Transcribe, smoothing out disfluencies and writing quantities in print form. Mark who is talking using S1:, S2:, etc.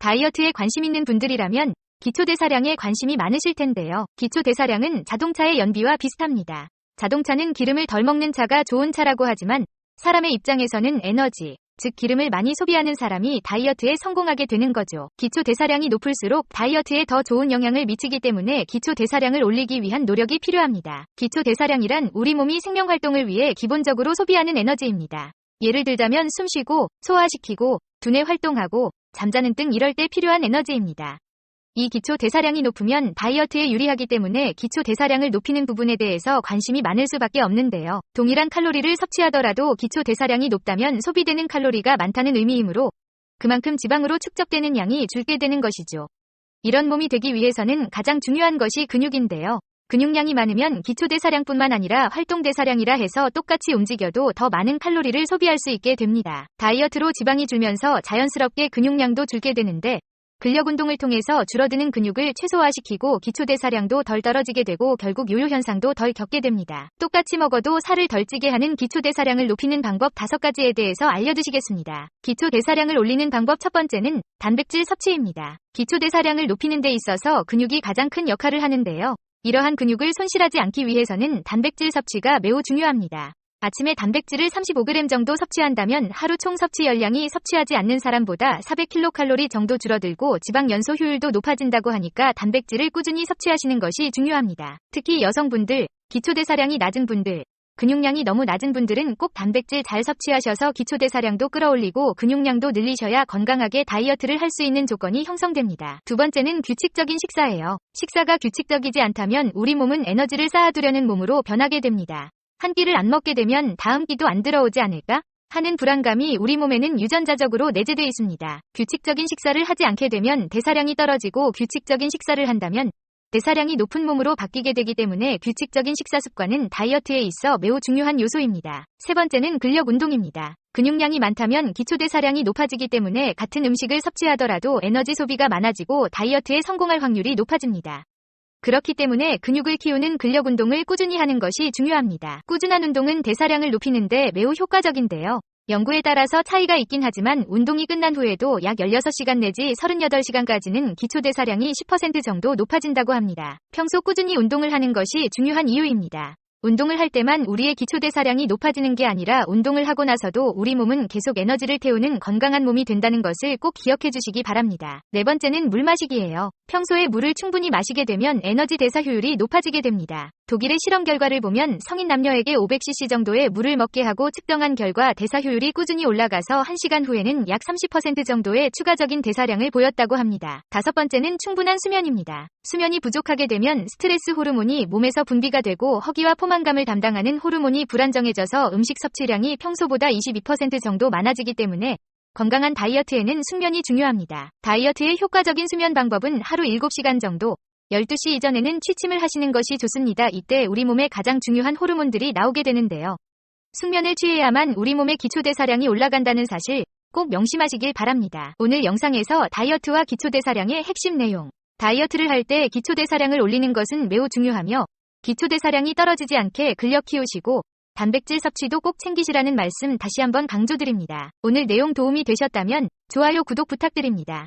S1: 다이어트에 관심 있는 분들이라면 기초대사량에 관심이 많으실 텐데요. 기초대사량은 자동차의 연비와 비슷합니다. 자동차는 기름을 덜 먹는 차가 좋은 차라고 하지만 사람의 입장에서는 에너지, 즉 기름을 많이 소비하는 사람이 다이어트에 성공하게 되는 거죠. 기초대사량이 높을수록 다이어트에 더 좋은 영향을 미치기 때문에 기초대사량을 올리기 위한 노력이 필요합니다. 기초대사량이란 우리 몸이 생명활동을 위해 기본적으로 소비하는 에너지입니다. 예를 들자면 숨쉬고, 소화시키고, 두뇌 활동하고, 잠자는 등 이럴 때 필요한 에너지입니다. 이 기초 대사량이 높으면 다이어트에 유리하기 때문에 기초 대사량을 높이는 부분에 대해서 관심이 많을 수밖에 없는데요. 동일한 칼로리를 섭취하더라도 기초 대사량이 높다면 소비되는 칼로리가 많다는 의미이므로 그만큼 지방으로 축적되는 양이 줄게 되는 것이죠. 이런 몸이 되기 위해서는 가장 중요한 것이 근육인데요. 근육량이 많으면 기초 대사량뿐만 아니라 활동 대사량이라 해서 똑같이 움직여도 더 많은 칼로리를 소비할 수 있게 됩니다. 다이어트로 지방이 줄면서 자연스럽게 근육량도 줄게 되는데 근력 운동을 통해서 줄어드는 근육을 최소화시키고 기초대사량도 덜 떨어지게 되고 결국 요요 현상도 덜 겪게 됩니다. 똑같이 먹어도 살을 덜 찌게 하는 기초대사량을 높이는 방법 5가지에 대해서 알려드리겠습니다. 기초대사량을 올리는 방법 첫 번째는 단백질 섭취입니다. 기초대사량을 높이는 데 있어서 근육이 가장 큰 역할을 하는데요. 이러한 근육을 손실하지 않기 위해서는 단백질 섭취가 매우 중요합니다. 아침에 단백질을 35g 정도 섭취한다면 하루 총 섭취 열량이 섭취하지 않는 사람보다 400kcal 정도 줄어들고 지방 연소 효율도 높아진다고 하니까 단백질을 꾸준히 섭취하시는 것이 중요합니다. 특히 여성분들, 기초대사량이 낮은 분들, 근육량이 너무 낮은 분들은 꼭 단백질 잘 섭취하셔서 기초대사량도 끌어올리고 근육량도 늘리셔야 건강하게 다이어트를 할 수 있는 조건이 형성됩니다. 두 번째는 규칙적인 식사예요. 식사가 규칙적이지 않다면 우리 몸은 에너지를 쌓아두려는 몸으로 변하게 됩니다. 한 끼를 안 먹게 되면 다음 끼도 안 들어오지 않을까? 하는 불안감이 우리 몸에는 유전자적으로 내재되어 있습니다. 규칙적인 식사를 하지 않게 되면 대사량이 떨어지고 규칙적인 식사를 한다면 대사량이 높은 몸으로 바뀌게 되기 때문에 규칙적인 식사 습관은 다이어트에 있어 매우 중요한 요소입니다. 세 번째는 근력 운동입니다. 근육량이 많다면 기초대사량이 높아지기 때문에 같은 음식을 섭취하더라도 에너지 소비가 많아지고 다이어트에 성공할 확률이 높아집니다. 그렇기 때문에 근육을 키우는 근력 운동을 꾸준히 하는 것이 중요합니다. 꾸준한 운동은 대사량을 높이는데 매우 효과적인데요. 연구에 따라서 차이가 있긴 하지만 운동이 끝난 후에도 약 16시간 내지 38시간까지는 기초대사량이 10% 정도 높아진다고 합니다. 평소 꾸준히 운동을 하는 것이 중요한 이유입니다. 운동을 할 때만 우리의 기초대사량이 높아지는 게 아니라 운동을 하고 나서도 우리 몸은 계속 에너지를 태우는 건강한 몸이 된다는 것을 꼭 기억해 주시기 바랍니다. 네 번째는 물 마시기예요. 평소에 물을 충분히 마시게 되면 에너지 대사 효율이 높아지게 됩니다. 독일의 실험 결과를 보면 성인 남녀에게 500cc 정도의 물을 먹게 하고 측정한 결과 대사 효율이 꾸준히 올라가서 1시간 후에는 약 30% 정도의 추가적인 대사량을 보였다고 합니다. 다섯 번째는 충분한 수면입니다. 수면이 부족하게 되면 스트레스 호르몬이 몸에서 분비가 되고 허기와 포만감을 담당하는 호르몬이 불안정해져서 음식 섭취량이 평소보다 22% 정도 많아지기 때문에 건강한 다이어트에는 숙면이 중요합니다. 다이어트의 효과적인 수면 방법은 하루 7시간 정도, 12시 이전에는 취침을 하시는 것이 좋습니다. 이때 우리 몸에 가장 중요한 호르몬들이 나오게 되는데요. 숙면을 취해야만 우리 몸의 기초대사량이 올라간다는 사실 꼭 명심하시길 바랍니다. 오늘 영상에서 다이어트와 기초대사량의 핵심 내용. 다이어트를 할 때 기초대사량을 올리는 것은 매우 중요하며 기초대사량이 떨어지지 않게 근력 키우시고 단백질 섭취도 꼭 챙기시라는 말씀 다시 한번 강조드립니다. 오늘 내용 도움이 되셨다면 좋아요, 구독 부탁드립니다.